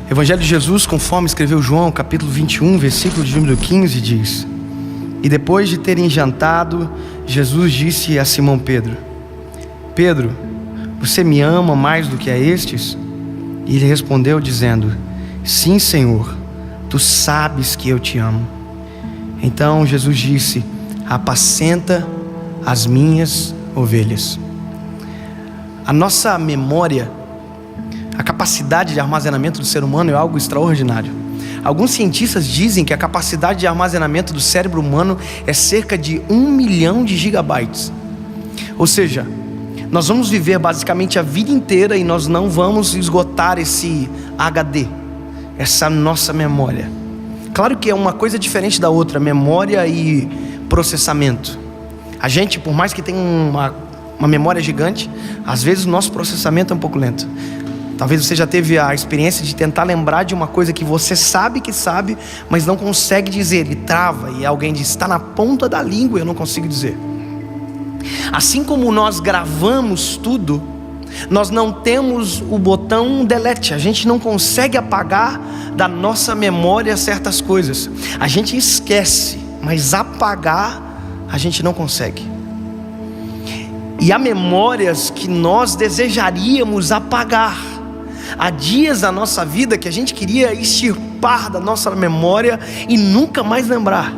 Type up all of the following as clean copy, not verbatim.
Evangelho de Jesus, conforme escreveu João, capítulo 21, versículo de número 15, diz: E depois de terem jantado, Jesus disse a Simão Pedro: Pedro, você me ama mais do que a estes? E ele respondeu dizendo: Sim, Senhor, tu sabes que eu te amo. Então Jesus disse: Apacenta as minhas ovelhas. A nossa memória, a capacidade de armazenamento do ser humano é algo extraordinário. Alguns cientistas dizem que a capacidade de armazenamento do cérebro humano é cerca de 1 milhão de gigabytes. Ou seja, nós vamos viver basicamente a vida inteira e nós não vamos esgotar esse HD, essa nossa memória. Claro que é uma coisa diferente da outra, memória e processamento. A gente, por mais que tenha uma memória gigante, às vezes o nosso processamento é um pouco lento. Talvez você já teve a experiência de tentar lembrar de uma coisa que você sabe que sabe, mas não consegue dizer, e trava, e alguém diz: está na ponta da língua e eu não consigo dizer. Assim como nós gravamos tudo, nós não temos o botão delete. A gente não consegue apagar da nossa memória certas coisas. A gente esquece, mas apagar a gente não consegue. E há memórias que nós desejaríamos apagar. Há dias da nossa vida que a gente queria extirpar da nossa memória e nunca mais lembrar.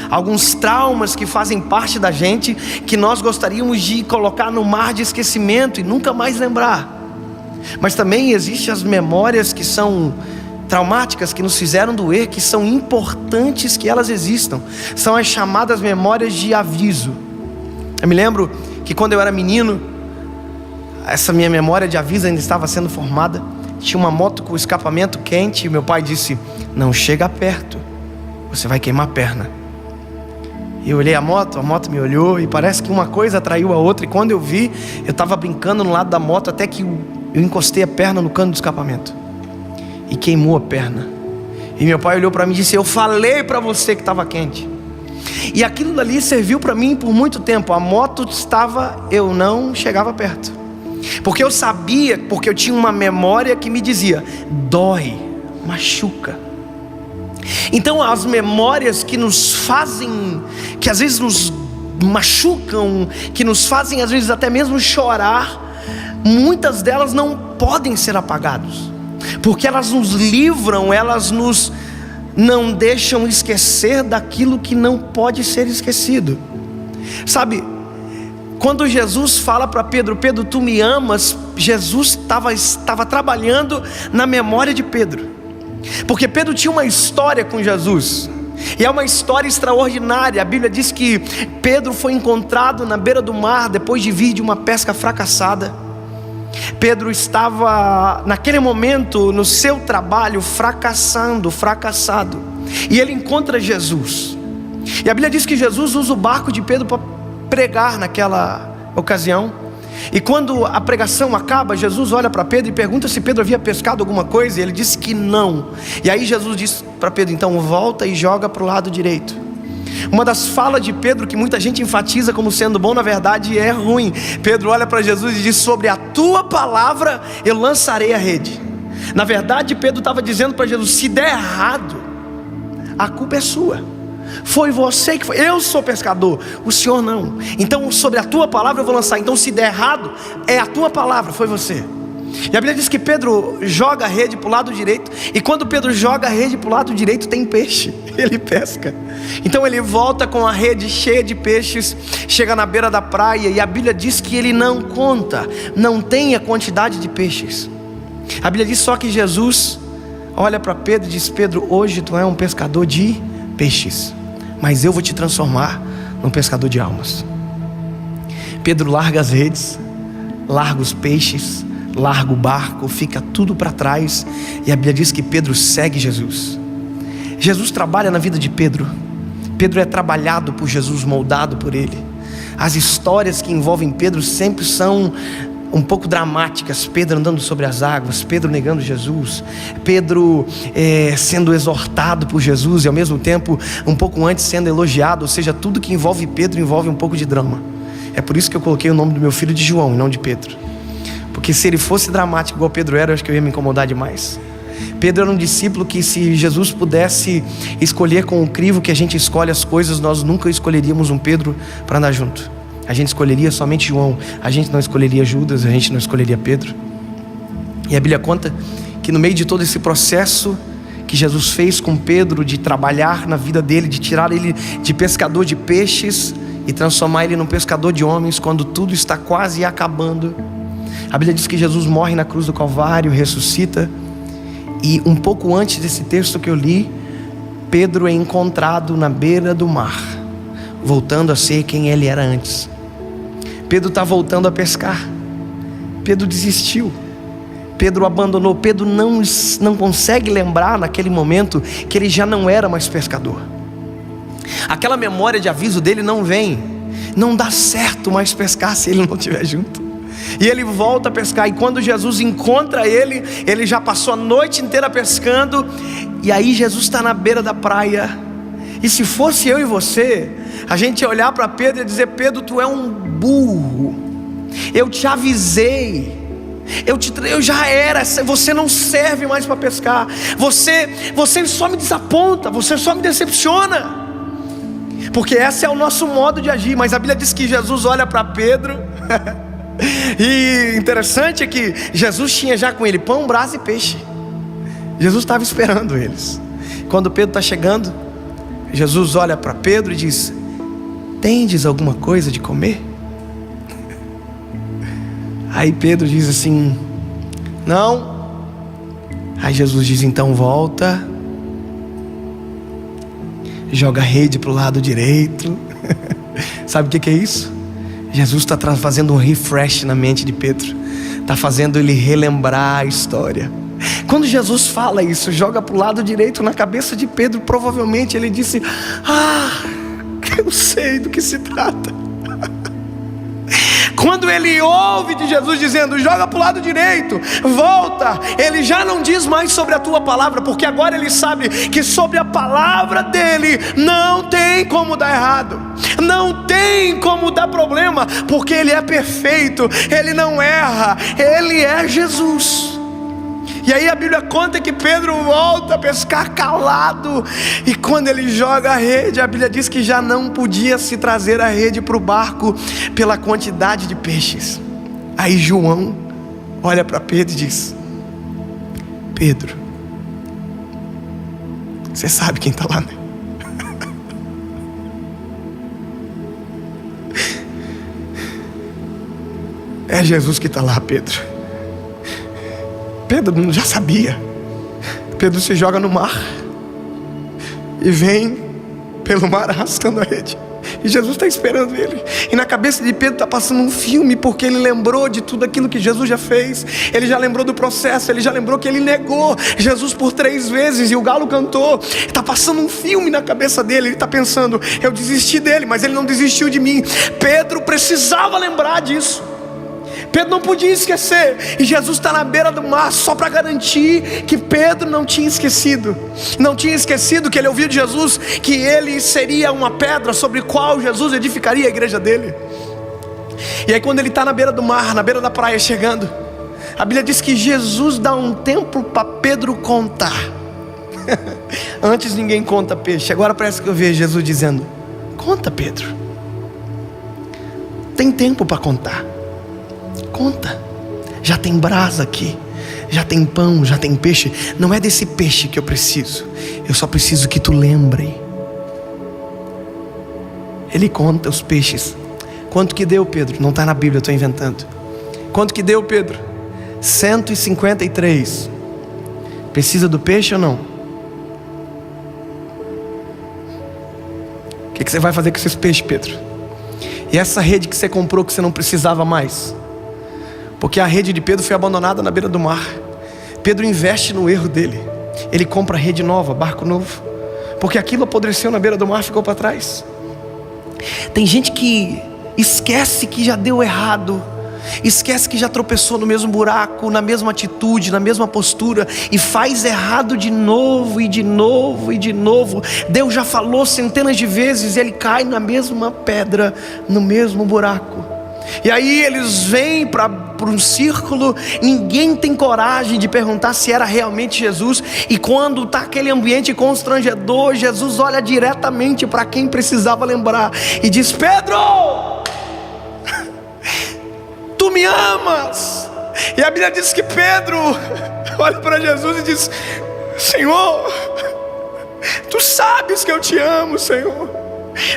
Alguns traumas que fazem parte da gente, que nós gostaríamos de colocar no mar de esquecimento e nunca mais lembrar. Mas também existem as memórias que são traumáticas, que nos fizeram doer, que são importantes que elas existam. São as chamadas memórias de aviso. Eu me lembro que quando eu era menino, essa minha memória de aviso ainda estava sendo formada. Tinha uma moto com escapamento quente e meu pai disse: não chega perto, você vai queimar a perna. E eu olhei a moto me olhou e parece que uma coisa atraiu a outra. E quando eu vi, eu estava brincando no lado da moto até que eu encostei a perna no cano do escapamento e queimou a perna. E meu pai olhou para mim e disse: eu falei para você que estava quente. E aquilo dali serviu para mim por muito tempo. A moto estava, eu não chegava perto, porque eu sabia, porque eu tinha uma memória que me dizia: dói, machuca. Então as memórias que nos fazem, que às vezes nos machucam, que nos fazem às vezes até mesmo chorar, muitas delas não podem ser apagadas, porque elas nos livram, elas nos não deixam esquecer daquilo que não pode ser esquecido. Sabe, quando Jesus fala para Pedro: Pedro, tu me amas, Jesus estava trabalhando na memória de Pedro, porque Pedro tinha uma história com Jesus, e é uma história extraordinária. A Bíblia diz que Pedro foi encontrado na beira do mar, depois de vir de uma pesca fracassada. Pedro estava naquele momento no seu trabalho fracassado, e ele encontra Jesus, e a Bíblia diz que Jesus usa o barco de Pedro para pregar naquela ocasião. E quando a pregação acaba, Jesus olha para Pedro e pergunta se Pedro havia pescado alguma coisa, e ele disse que não. E aí Jesus disse para Pedro: então volta e joga para o lado direito. Uma das falas de Pedro que muita gente enfatiza como sendo bom, na verdade é ruim. Pedro olha para Jesus e diz: sobre a tua palavra eu lançarei a rede. Na verdade Pedro estava dizendo para Jesus: se der errado, a culpa é sua. Foi você que foi, eu sou pescador, o Senhor não. Então sobre a tua palavra eu vou lançar. Então se der errado, é a tua palavra, foi você. E a Bíblia diz que Pedro joga a rede para o lado direito, e quando Pedro joga a rede para o lado direito tem peixe, ele pesca. Então ele volta com a rede cheia de peixes, chega na beira da praia, e a Bíblia diz que ele não conta, não tem a quantidade de peixes. A Bíblia diz só que Jesus olha para Pedro e diz: Pedro, hoje tu é um pescador de peixes, mas eu vou te transformar num pescador de almas. Pedro larga as redes, larga os peixes, larga o barco, fica tudo para trás, e a Bíblia diz que Pedro segue Jesus. Jesus trabalha na vida de Pedro. Pedro é trabalhado por Jesus, moldado por Ele. As histórias que envolvem Pedro sempre são um pouco dramáticas. Pedro andando sobre as águas, Pedro negando Jesus, Pedro sendo exortado por Jesus e ao mesmo tempo um pouco antes sendo elogiado. Ou seja, tudo que envolve Pedro envolve um pouco de drama. É por isso que eu coloquei o nome do meu filho de João e não de Pedro, Porque se ele fosse dramático igual Pedro era, eu acho que eu ia me incomodar demais. Pedro era um discípulo que, se Jesus pudesse escolher com o crivo que a gente escolhe as coisas, nós nunca escolheríamos um Pedro para andar junto. A gente escolheria somente João. A gente não escolheria Judas, a gente não escolheria Pedro. E a Bíblia conta que no meio de todo esse processo que Jesus fez com Pedro, de trabalhar na vida dele, de tirar ele de pescador de peixes e transformar ele num pescador de homens, quando tudo está quase acabando, a Bíblia diz que Jesus morre na cruz do Calvário, ressuscita. E um pouco antes desse texto que eu li, Pedro é encontrado na beira do mar, voltando a ser quem ele era antes. Pedro está voltando a pescar. Pedro desistiu. Pedro abandonou. Pedro não consegue lembrar naquele momento que ele já não era mais pescador. Aquela memória de aviso dele não vem. Não dá certo mais pescar se ele não estiver junto. E ele volta a pescar, e quando Jesus encontra ele, ele já passou a noite inteira pescando. E aí Jesus está na beira da praia. E se fosse eu e você, a gente ia olhar para Pedro e dizer: Pedro, tu é um burro. Eu te avisei. Eu já era. Você não serve mais para pescar. Você só me desaponta. Você só me decepciona. Porque esse é o nosso modo de agir. Mas a Bíblia diz que Jesus olha para Pedro e interessante é que Jesus tinha já com ele pão, brasa e peixe. Jesus estava esperando eles. Quando Pedro está chegando, Jesus olha para Pedro e diz: tendes alguma coisa de comer? Aí Pedro diz assim: não. Aí Jesus diz: então volta, joga a rede para o lado direito. Sabe o que é isso? Jesus está fazendo um refresh na mente de Pedro. Está fazendo ele relembrar a história. Quando Jesus fala isso, joga para o lado direito, na cabeça de Pedro, provavelmente ele disse: eu sei do que se trata. Quando ele ouve de Jesus dizendo: joga para o lado direito, volta, ele já não diz mais sobre a tua palavra, porque agora ele sabe que sobre a palavra dele não tem como dar errado, não tem como dar problema, porque ele é perfeito, ele não erra, ele é Jesus. E aí a Bíblia conta que Pedro volta a pescar calado. E quando ele joga a rede, a Bíblia diz que já não podia se trazer a rede para o barco pela quantidade de peixes. Aí João olha para Pedro e diz: Pedro, você sabe quem está lá, né? É Jesus que está lá, Pedro. Pedro já sabia. Pedro se joga no mar e vem pelo mar arrastando a rede. E Jesus está esperando ele. E na cabeça de Pedro está passando um filme, porque ele lembrou de tudo aquilo que Jesus já fez. Ele já lembrou do processo. Ele já lembrou que ele negou Jesus por 3 vezes e o galo cantou. Está passando um filme na cabeça dele. Ele está pensando: eu desisti dele, mas ele não desistiu de mim. Pedro precisava lembrar disso. Pedro não podia esquecer. E Jesus está na beira do mar só para garantir que Pedro não tinha esquecido. Não tinha esquecido que ele ouviu de Jesus que ele seria uma pedra sobre a qual Jesus edificaria a igreja dele. E aí quando ele está na beira do mar, na beira da praia chegando, a Bíblia diz que Jesus dá um tempo para Pedro contar. Antes ninguém conta peixe. Agora parece que eu vejo Jesus dizendo: conta, Pedro. Tem tempo para contar. Conta, já tem brasa aqui, já tem pão, já tem peixe. Não é desse peixe que eu preciso, eu só preciso que tu lembre. Ele conta os peixes. Quanto que deu, Pedro? Não está na Bíblia, eu estou inventando. Quanto que deu, Pedro? 153. Precisa do peixe ou não? O que você vai fazer com esses peixes, Pedro? E essa rede que você comprou que você não precisava mais? Porque a rede de Pedro foi abandonada na beira do mar. Pedro investe no erro dele. Ele compra rede nova, barco novo, porque aquilo apodreceu na beira do mar, ficou para trás. Tem gente que esquece que já deu errado, esquece que já tropeçou no mesmo buraco, na mesma atitude, na mesma postura, e faz errado de novo e de novo e de novo. Deus já falou centenas de vezes e ele cai na mesma pedra, no mesmo buraco. E aí eles vêm para um círculo, ninguém tem coragem de perguntar se era realmente Jesus. E quando está aquele ambiente constrangedor, Jesus olha diretamente para quem precisava lembrar e diz: Pedro, tu me amas? E a Bíblia diz que Pedro olha para Jesus e diz: Senhor, tu sabes que eu te amo, Senhor.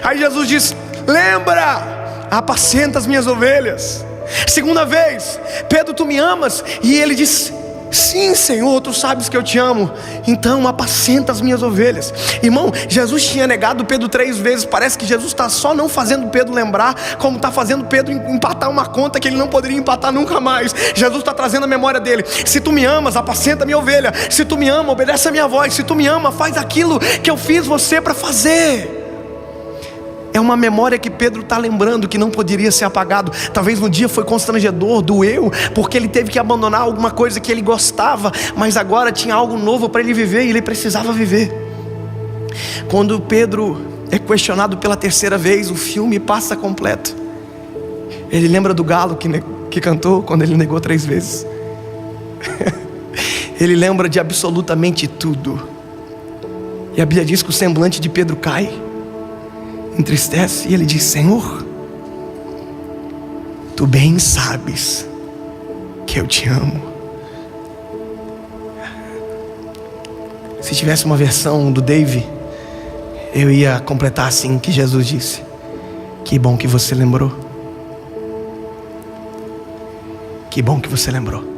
Aí Jesus diz: lembra, apacenta as minhas ovelhas. Segunda vez: Pedro, tu me amas? E ele diz: sim, Senhor, tu sabes que eu te amo, então apacenta as minhas ovelhas. Irmão, Jesus tinha negado Pedro 3 vezes. Parece que Jesus está só não fazendo Pedro lembrar, como está fazendo Pedro empatar uma conta que ele não poderia empatar nunca mais. Jesus está trazendo a memória dele: se tu me amas, apacenta a minha ovelha. Se tu me ama, obedece a minha voz. Se tu me ama, faz aquilo que eu fiz você para fazer. É uma memória que Pedro está lembrando, que não poderia ser apagado. Talvez no dia foi constrangedor, doeu, porque ele teve que abandonar alguma coisa que ele gostava, mas agora tinha algo novo para ele viver e ele precisava viver. Quando Pedro é questionado pela 3ª vez, o filme passa completo. Ele lembra do galo que cantou quando ele negou 3 vezes. Ele lembra de absolutamente tudo. E a Bíblia diz que o semblante de Pedro cai, entristece, e ele diz: Senhor, tu bem sabes que eu te amo. Se tivesse uma versão do Dave, eu ia completar assim, que Jesus disse: que bom que você lembrou. Que bom que você lembrou.